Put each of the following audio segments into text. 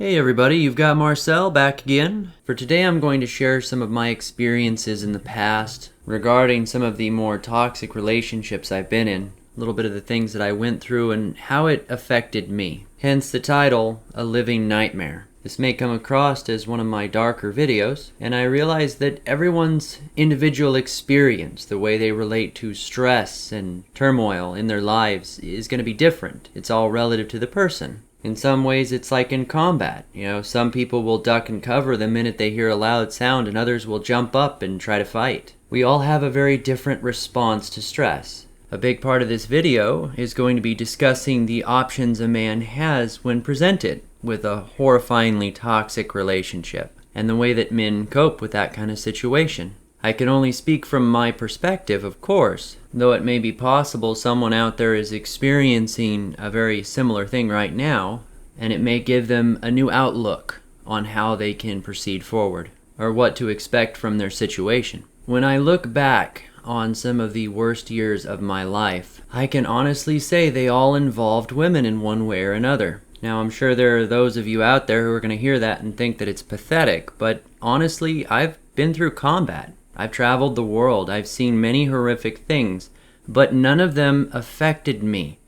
Hey everybody, you've got Marcel back again. For today I'm going to share some of my experiences in the past regarding some of the more toxic relationships I've been in, a little bit of the things that I went through and how it affected me. Hence the title, A Living Nightmare. This may come across as one of my darker videos, and I realize that everyone's individual experience, the way they relate to stress and turmoil in their lives, is going to be different. It's all relative to the person. In some ways, it's like in combat. Some people will duck and cover the minute they hear a loud sound, and others will jump up and try to fight. We all have a very different response to stress. A big part of this video is going to be discussing the options a man has when presented with a horrifyingly toxic relationship, and the way that men cope with that kind of situation. I can only speak from my perspective, of course, though it may be possible someone out there is experiencing a very similar thing right now, and it may give them a new outlook on how they can proceed forward, or what to expect from their situation. When I look back on some of the worst years of my life, I can honestly say they all involved women in one way or another. Now, I'm sure there are those of you out there who are going to hear that and think that it's pathetic, but honestly, I've been through combat. I've traveled the world. I've seen many horrific things, but none of them affected me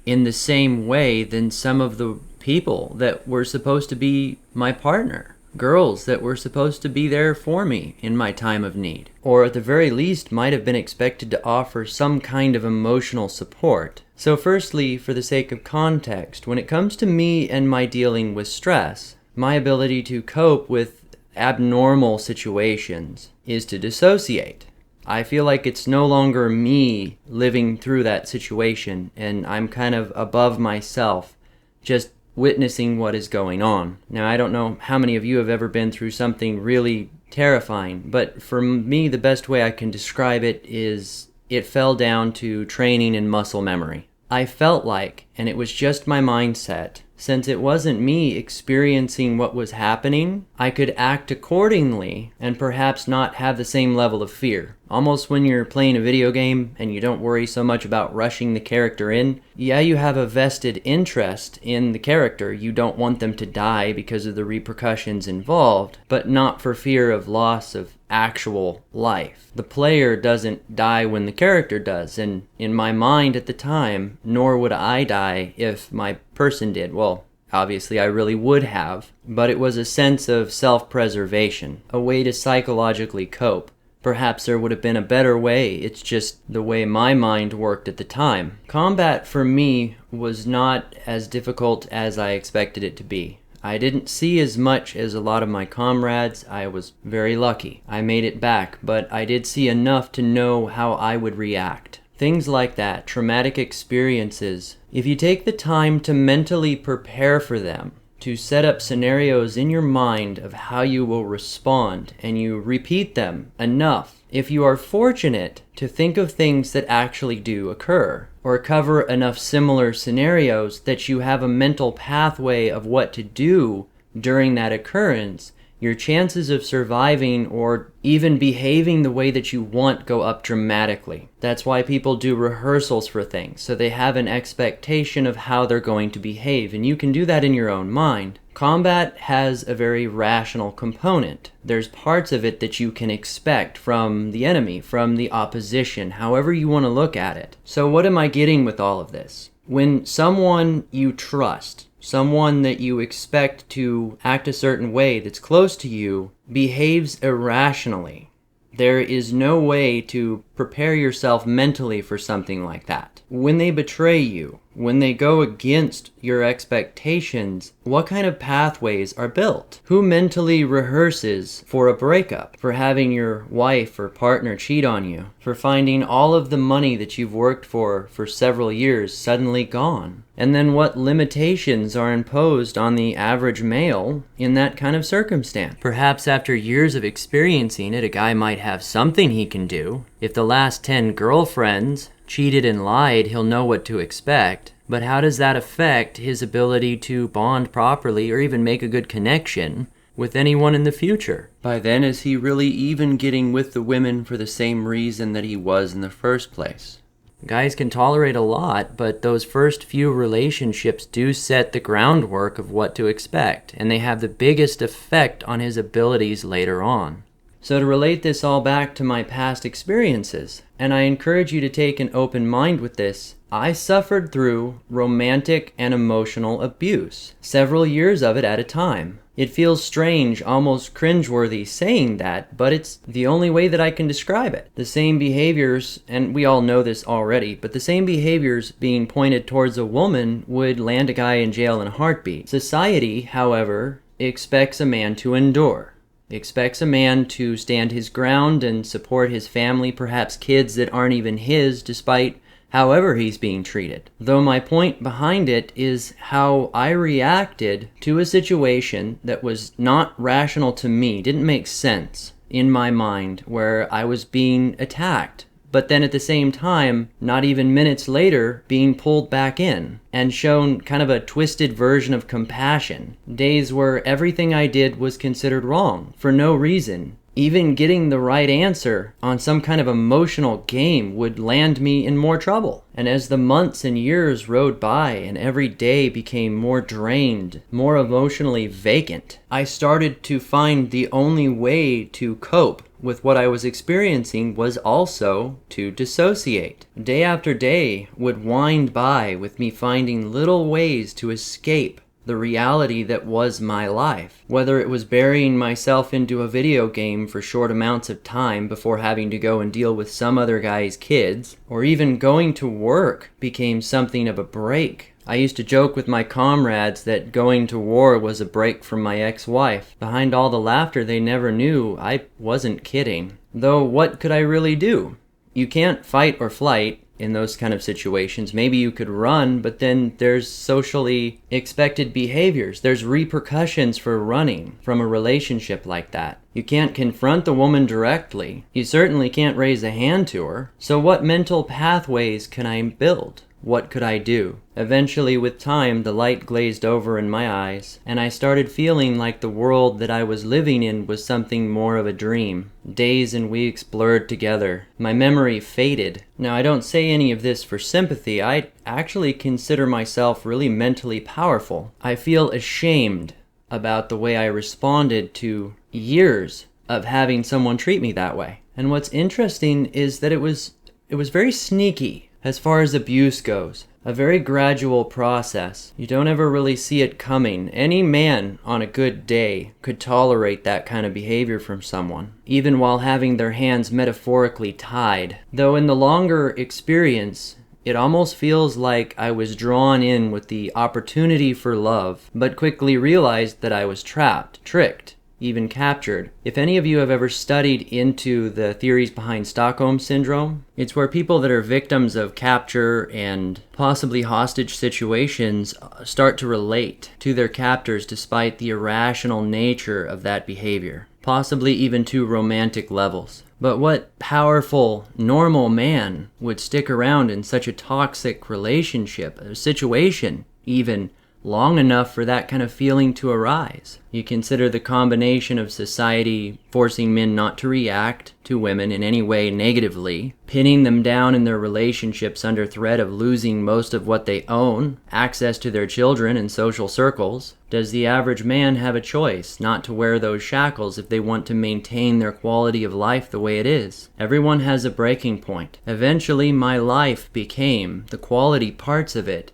in the same way than some of the people that were supposed to be my partner. Girls that were supposed to be there for me in my time of need, or at the very least might have been expected to offer some kind of emotional support. So firstly, for the sake of context, when it comes to me and my dealing with stress, my ability to cope with abnormal situations is to dissociate. I feel like it's no longer me living through that situation, and I'm kind of above myself, just witnessing what is going on. Now, I don't know how many of you have ever been through something really terrifying, but for me, the best way I can describe it is it fell down to training and muscle memory. I felt like, and it was just my mindset, since it wasn't me experiencing what was happening, I could act accordingly and perhaps not have the same level of fear. Almost when you're playing a video game and you don't worry so much about rushing the character in. Yeah, you have a vested interest in the character. You don't want them to die because of the repercussions involved, but not for fear of loss of actual life. The player doesn't die when the character does, and in my mind at the time, nor would I die if my person did. Well, obviously I really would have, but it was a sense of self-preservation, a way to psychologically cope. Perhaps there would have been a better way, it's just the way my mind worked at the time. Combat for me was not as difficult as I expected it to be. I didn't see as much as a lot of my comrades. I was very lucky. I made it back, but I did see enough to know how I would react. Things like that, traumatic experiences, if you take the time to mentally prepare for them, to set up scenarios in your mind of how you will respond, and you repeat them enough, if you are fortunate to think of things that actually do occur, or cover enough similar scenarios that you have a mental pathway of what to do during that occurrence, your chances of surviving or even behaving the way that you want go up dramatically. That's why people do rehearsals for things, so they have an expectation of how they're going to behave, and you can do that in your own mind. Combat has a very rational component. There's parts of it that you can expect from the enemy, from the opposition, however you want to look at it. So what am I getting with all of this? When someone you trust, someone that you expect to act a certain way that's close to you, behaves irrationally, there is no way to prepare yourself mentally for something like that. When they betray you, when they go against your expectations, what kind of pathways are built? Who mentally rehearses for a breakup, for having your wife or partner cheat on you, for finding all of the money that you've worked for several years suddenly gone? And then what limitations are imposed on the average male in that kind of circumstance? Perhaps after years of experiencing it, a guy might have something he can do. If the last 10 girlfriends cheated and lied, he'll know what to expect. But how does that affect his ability to bond properly or even make a good connection with anyone in the future? By then, is he really even getting with the women for the same reason that he was in the first place? Guys can tolerate a lot, but those first few relationships do set the groundwork of what to expect, and they have the biggest effect on his abilities later on. So to relate this all back to my past experiences, and I encourage you to take an open mind with this, I suffered through romantic and emotional abuse, several years of it at a time. It feels strange, almost cringeworthy saying that, but it's the only way that I can describe it. The same behaviors, and we all know this already, but the same behaviors being pointed towards a woman would land a guy in jail in a heartbeat. Society, however, expects a man to endure. Expects a man to stand his ground and support his family, perhaps kids that aren't even his, despite however he's being treated. Though my point behind it is how I reacted to a situation that was not rational to me, didn't make sense in my mind, where I was being attacked, but then at the same time, not even minutes later, being pulled back in and shown kind of a twisted version of compassion. Days where everything I did was considered wrong for no reason. Even getting the right answer on some kind of emotional game would land me in more trouble. And as the months and years rode by and every day became more drained, more emotionally vacant, I started to find the only way to cope with what I was experiencing was also to dissociate. Day after day would wind by with me finding little ways to escape the reality that was my life. Whether it was burying myself into a video game for short amounts of time before having to go and deal with some other guy's kids, or even going to work became something of a break. I used to joke with my comrades that going to war was a break from my ex-wife. Behind all the laughter, they never knew I wasn't kidding. Though what could I really do? You can't fight or flight in those kind of situations. Maybe you could run, but then there's socially expected behaviors. There's repercussions for running from a relationship like that. You can't confront the woman directly. You certainly can't raise a hand to her. So what mental pathways can I build? What could I do? Eventually, with time, the light glazed over in my eyes, and I started feeling like the world that I was living in was something more of a dream. Days and weeks blurred together. My memory faded. Now, I don't say any of this for sympathy. I actually consider myself really mentally powerful. I feel ashamed about the way I responded to years of having someone treat me that way. And what's interesting is that it was very sneaky. As far as abuse goes, a very gradual process. You don't ever really see it coming. Any man on a good day could tolerate that kind of behavior from someone, even while having their hands metaphorically tied. Though in the longer experience, it almost feels like I was drawn in with the opportunity for love, but quickly realized that I was trapped, tricked, even captured. If any of you have ever studied into the theories behind Stockholm Syndrome, it's where people that are victims of capture and possibly hostage situations start to relate to their captors despite the irrational nature of that behavior, possibly even to romantic levels. But what powerful, normal man would stick around in such a toxic relationship, a situation even, long enough for that kind of feeling to arise? You consider the combination of society forcing men not to react to women in any way negatively, pinning them down in their relationships under threat of losing most of what they own, access to their children and social circles. Does the average man have a choice not to wear those shackles if they want to maintain their quality of life the way it is? Everyone has a breaking point. Eventually, my life became, the quality parts of it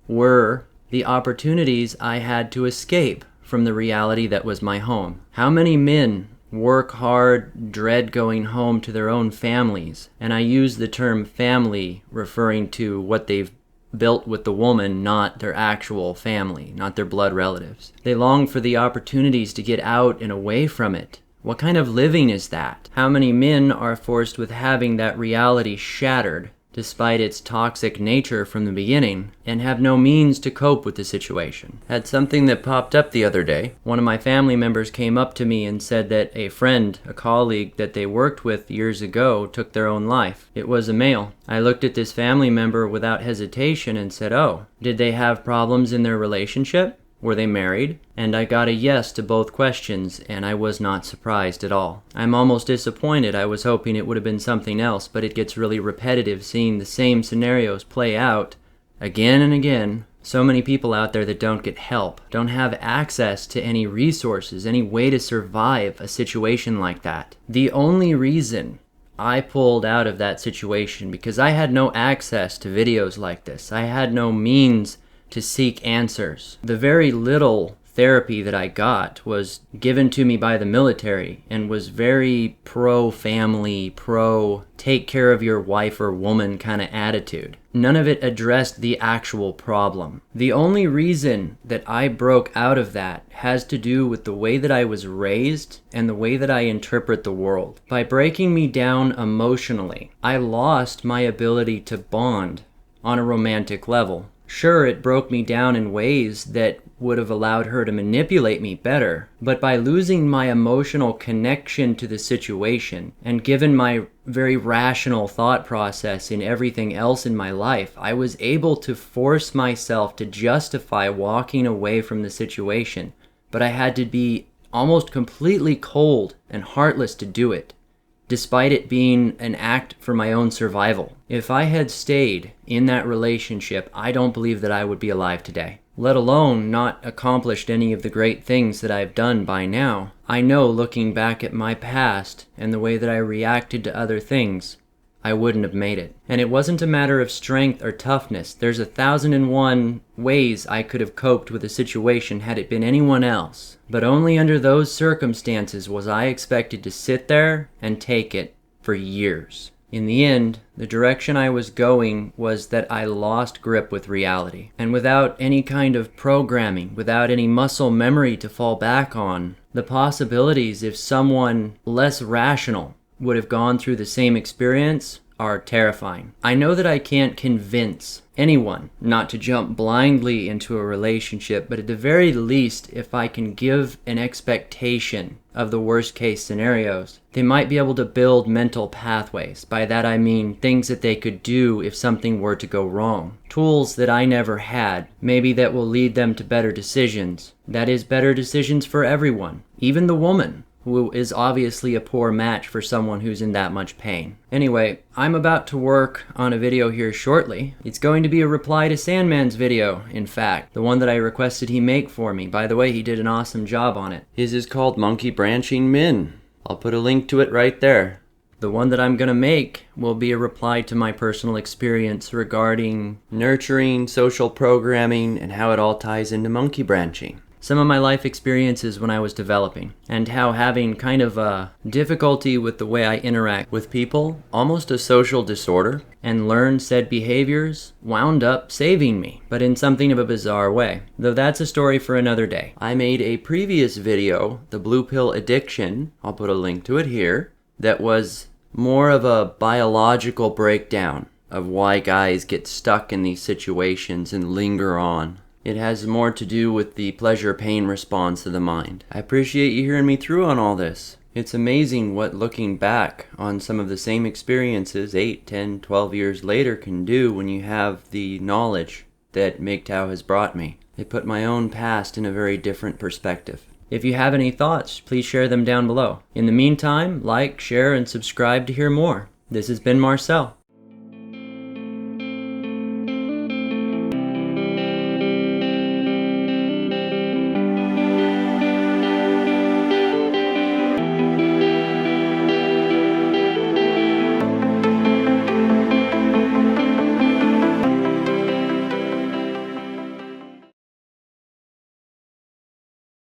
were the opportunities I had to escape from the reality that was my home. How many men work hard, dread going home to their own families? And I use the term family referring to what they've built with the woman, not their actual family, not their blood relatives. They long for the opportunities to get out and away from it. What kind of living is that? How many men are forced with having that reality shattered despite its toxic nature from the beginning, and have no means to cope with the situation? Had something that popped up the other day. One of my family members came up to me and said that a friend, a colleague that they worked with years ago, took their own life. It was a male. I looked at this family member without hesitation and said, "Oh, did they have problems in their relationship?" Were they married? And I got a yes to both questions, and I was not surprised at all. I'm almost disappointed. I was hoping it would have been something else, but it gets really repetitive seeing the same scenarios play out again and again. So many people out there that don't get help, don't have access to any resources, any way to survive a situation like that. The only reason I pulled out of that situation because I had no access to videos like this. I had no means to seek answers. The very little therapy that I got was given to me by the military and was very pro-family, pro-take care of your wife or woman kind of attitude. None of it addressed the actual problem. The only reason that I broke out of that has to do with the way that I was raised and the way that I interpret the world. By breaking me down emotionally, I lost my ability to bond on a romantic level. Sure, it broke me down in ways that would have allowed her to manipulate me better, but by losing my emotional connection to the situation and given my very rational thought process in everything else in my life, I was able to force myself to justify walking away from the situation, but I had to be almost completely cold and heartless to do it, despite it being an act for my own survival. If I had stayed in that relationship, I don't believe that I would be alive today, let alone not accomplished any of the great things that I've done by now. I know, looking back at my past and the way that I reacted to other things, I wouldn't have made it. And it wasn't a matter of strength or toughness. There's 1,001 ways I could have coped with a situation had it been anyone else. But only under those circumstances was I expected to sit there and take it for years. In the end, the direction I was going was that I lost grip with reality. And without any kind of programming, without any muscle memory to fall back on, the possibilities if someone less rational would have gone through the same experience are terrifying. I know that I can't convince anyone not to jump blindly into a relationship, but at the very least, if I can give an expectation of the worst case scenarios, they might be able to build mental pathways. By that I mean things that they could do if something were to go wrong. Tools that I never had, maybe that will lead them to better decisions. That is, better decisions for everyone, even the woman, who is obviously a poor match for someone who's in that much pain. Anyway, I'm about to work on a video here shortly. It's going to be a reply to Sandman's video, in fact, the one that I requested he make for me. By the way, he did an awesome job on it. His is called Monkey Branching Min. I'll put a link to it right there. The one that I'm gonna make will be a reply to my personal experience regarding nurturing, social programming, and how it all ties into monkey branching. Some of my life experiences when I was developing, and how having kind of a difficulty with the way I interact with people, almost a social disorder, and learn said behaviors wound up saving me, but in something of a bizarre way. Though that's a story for another day. I made a previous video, the blue pill addiction, I'll put a link to it here, that was more of a biological breakdown of why guys get stuck in these situations and linger on. It has more to do with the pleasure-pain response of the mind. I appreciate you hearing me through on all this. It's amazing what looking back on some of the same experiences 8, 10, 12 years later can do when you have the knowledge that MGTOW has brought me. It put my own past in a very different perspective. If you have any thoughts, please share them down below. In the meantime, like, share, and subscribe to hear more. This has been Marcel.